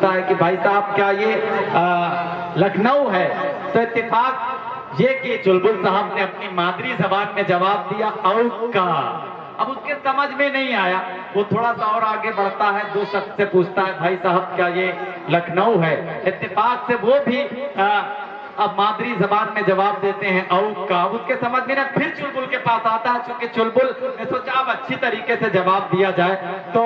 पूछता है कि भाई साहब क्या ये लखनऊ है? तो इत्तेफाक ये कि चुलबुल साहब ने अपनी मादरी जबान में जवाब दिया औका। अब उसके समझ में नहीं आया, वो थोड़ा सा और आगे बढ़ता है, दो शख्स से पूछता है भाई साहब क्या ये लखनऊ है? इत्तेफाक से वो भी अब मादरी जबान में जवाब देते हैं औका। उसके समझ में ना, फिर चुलबुल के पास आता है, क्योंकि चुलबुल ने सोचा अब अच्छी तरीके से जवाब दिया जाए। तो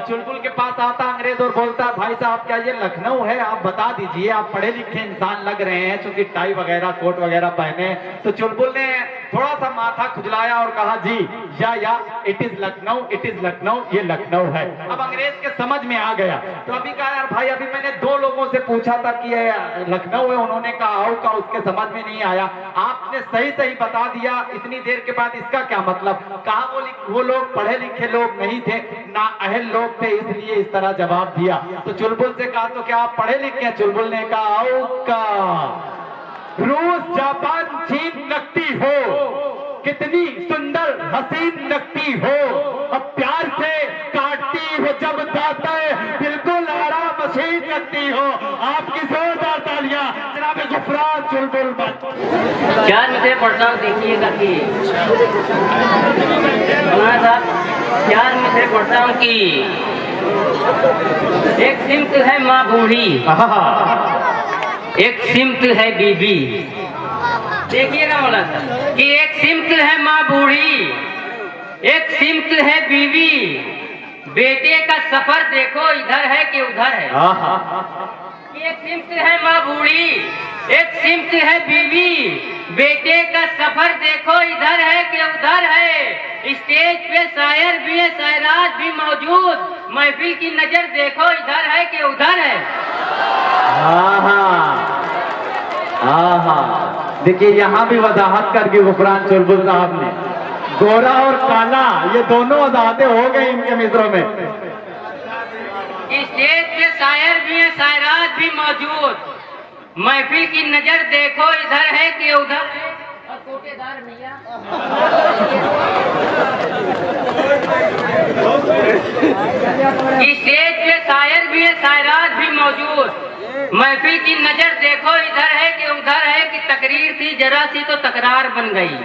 चुलबुल के पास आता अंग्रेज और बोलता है भाई साहब क्या ये लखनऊ है? आप बता दीजिए, आप पढ़े लिखे इंसान लग रहे हैं, क्योंकि टाई वगैरह कोट वगैरह पहने। तो चुलबुल ने थोड़ा सा माथा खुजलाया और कहा जी या it is Lucknow, it is Lucknow, ये लखनऊ है। अब अंग्रेज के समझ में आ गया। तो अभी कहा यार भाई, अभी मैंने दो लोगों से पूछा था कि ये लखनऊ है, उन्होंने कहा का उसके समझ में नहीं आया, आपने सही सही बता दिया, इतनी देर के बाद इसका क्या मतलब? कहा वो लोग पढ़े लिखे लोग नहीं थे, ना अहल लोग थे, इसलिए इस तरह जवाब दिया। तो चुलबुल से कहा तो क्या आप पढ़े लिखे हैं? चुलबुल ने कहा औका। रूस जापान चीन लगती हो, कितनी सुंदर हसीन लगती हो, अब प्यार से काटती हो जब जाता है, बिल्कुल आराम मशीन लगती हो। आपकी जोरदार तालियां जनाब गुफरान चुलबुल पर। चार मिसरे पढ़ता हूँ, देखिएगा कि साहब चार मिसरे पढ़ता हूँ कि एक सिमत है माँ बूढ़ी, एक सिमत है बीबी। देखिएगा मौला साहब कि एक सिमत है माँ बूढ़ी, एक सिमत है बीवी, बेटे का सफर देखो इधर है कि उधर है। एक सिमत है माँ बूढ़ी, एक सिमत है बीवी, बेटे का सफर देखो इधर है कि उधर है। स्टेज पे शायर भी है, शायरात भी मौजूद, महफिल की नजर देखो इधर है कि उधर है। देखिए यहाँ भी वजाहत करके गुफरान चुलबुल साहब ने, गोरा और काला ये दोनों वजाहतें हो गई इनके मिसरों में। स्टेज पे शायर भी है, शायरात भी मौजूद, महफिल की नजर देखो इधर है कि उधर है। और कोटेदार भैया स्टेज पे शायर भी है, शायरात भी मौजूद, महफिल की नजर देखो इधर है कि उधर है। कि तकरीर थी जरा सी तो तकरार बन गई,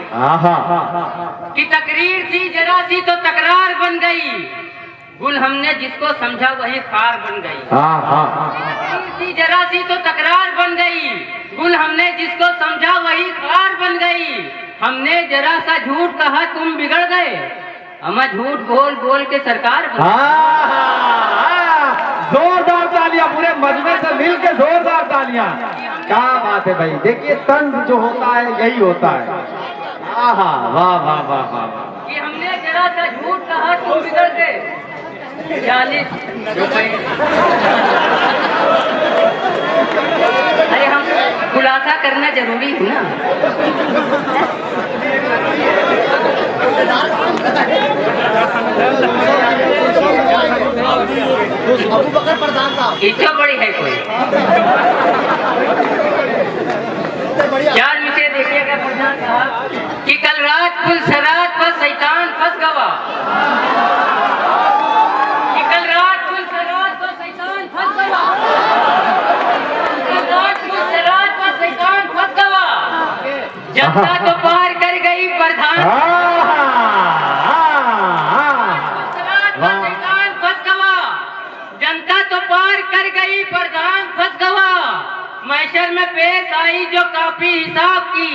कि तकरीर थी जरा सी तो तकरार बन गई, गुल हमने जिसको समझा वही खार बन गई। तकरीर थी जरा सी तो तकरार बन गई, गुल हमने जिसको समझा वही खार बन गई। हमने जरा सा झूठ कहा तुम बिगड़ गए, हम झूठ बोल बोल के सरकार जोरदार तालियां, पूरे मजमे से मिल के जोरदार तालियां। क्या बात है भाई, देखिए तंज जो होता है यही होता है। वाह वाह वाह वाह वाह। कि हमने जरा सा झूठ कहा तुम बिगड़ गए, 40 रुपए। अरे हम खुलासा करना जरूरी है ना। अबू बकर प्रधान साहब इच्छा बड़ी है कोई। चार मिसरे देखिएगा प्रधान साहब कि कल रात पुल सरात पर शैतान फंस गवा, कि कल रात पुल सरात पर शैतान फंस गवा, कल रात पुल सरात पर शैतान फंस गवा, जनता तो पार कर गई प्रधान, जनता तो पार कर गई प्रधान फंस गवा। महशर में पेश आई जो काफी हिसाब की,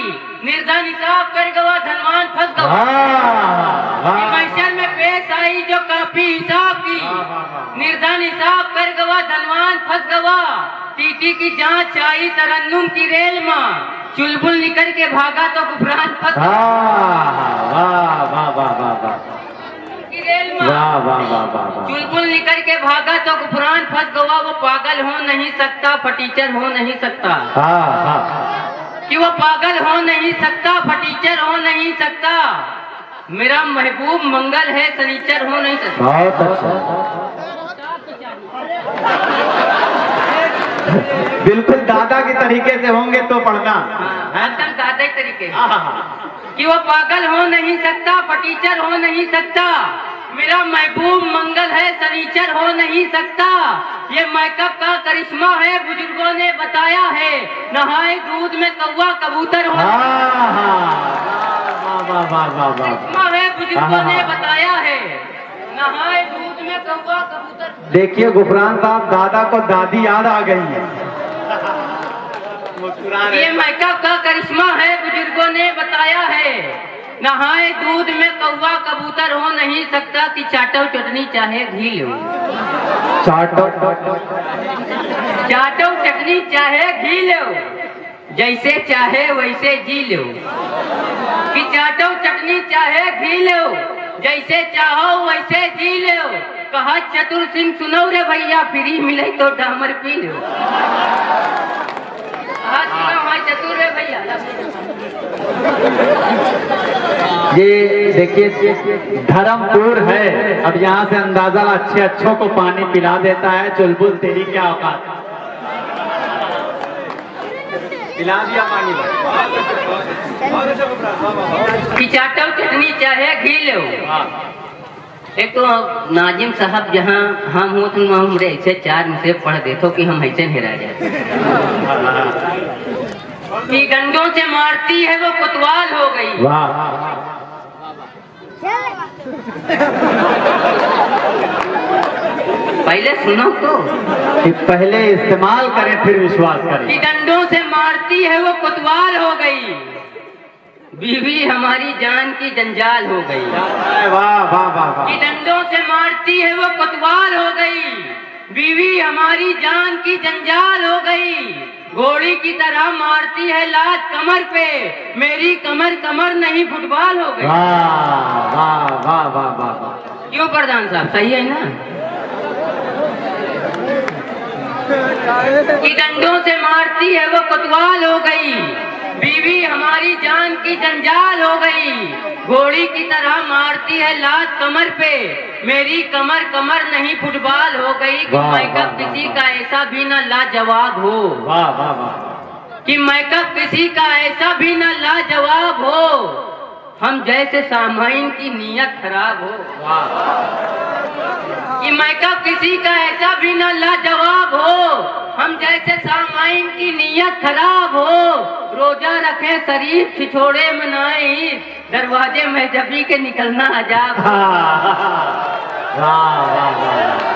निर्धन हिसाब कर गवा धनवान फंस गवा। महशर में पेश आई जो काफी हिसाब की, निर्धन हिसाब कर गवा धनवान फंस गवा। टीटी की जांच आई तरन्नुम की रेल में, चुलबुल निकल के भागा तो गुफरान फंस चुलबुल निकल के भागा तो गुफरान फंस गवा। वो पागल हो नहीं सकता, फटीचर हो नहीं सकता, कि वो पागल हो नहीं सकता, फटीचर हो नहीं सकता, मेरा महबूब मंगल है सनीचर हो नहीं सकता। बहुत अच्छा। बिल्कुल दादा के तरीके से होंगे तो पढ़ना, एकदम दादा के तरीके कि वो पागल हो नहीं सकता, फटीचर हो नहीं सकता, मेरा महबूब मंगल है सनीचर हो नहीं सकता, ये मेकअप का करिश्मा है, बुजुर्गों ने बताया है। नहाए दूध में कौवा कबूतर हो, करिश्मा है, बुजुर्गों ने बताया है। नहाए दूध में कौवा कबूतर। देखिए गुफरान साहब, दादा को दादी याद आ गई है। ये मेकअप का करिश्मा है, बुजुर्गों ने बताया है। नहाए दूध में कौवा कबूतर हो नहीं सकता कि चाटो चटनी चाहे घी लो। चाटो चटनी चाहे घी लो, जैसे चाहे वैसे जी लो। कि चाटो चटनी चाहे घी लो, जैसे चाहो वैसे जी लो। कहा चतुर सिंह सुनो रे भैया, फ्री मिले तो डामर पी लो। चतुर रे भैया। ये देखिए धर्मपुर है। अब यहाँ से अंदाजा अच्छे अच्छों को पानी पिला देता है। चुलबुल तेरी क्या औकात, पिला दिया पानी। चाटो चटनी चाहे घी लो। एक तो नाजिम साहब जहाँ हम हो तुम हमरे ऐसे चार में से पढ़ देतो कि हम ऐसे हेरा जाते। कि डंडों से मारती है वो कोतवाल हो गई। पहले सुनो तो, कि पहले इस्तेमाल करें फिर विश्वास करें। कि डंडों से मारती है वो कोतवाल हो गई, बीवी हमारी जान की जंजाल हो गई। वाह वाह वाह। कि डंडों से मारती है वो कोतवाल हो गई, बीवी हमारी जान की जंजाल हो गई। घोड़ी की तरह मारती है लात कमर पे, मेरी कमर कमर नहीं फुटबॉल हो गई। वाह वाह वाह वाह वाह। क्यों प्रधान साहब, सही है ना? कि डंडों से मारती है वो कोतवाल हो गई, बीवी हमारी जान की जंजाल हो गई। घोड़ी की तरह मारती है लात कमर पे, मेरी कमर कमर नहीं फुटबॉल हो गई। कि मेकअप किसी का ऐसा भी न लाजवाब हो। वाह वाह वाह। कि मेकअप किसी का ऐसा भी न लाजवाब हो, हम जैसे सामाइन की नीयत खराब हो। कि मेकअप किसी का ऐसा भी न लाजवाब हो, हम जैसे सामाइन की नीयत खराब हो। रोजा रखे शरीफ छिछोड़े मनाए, दरवाजे में जबी के निकलना अजाब। वाह वाह वाह।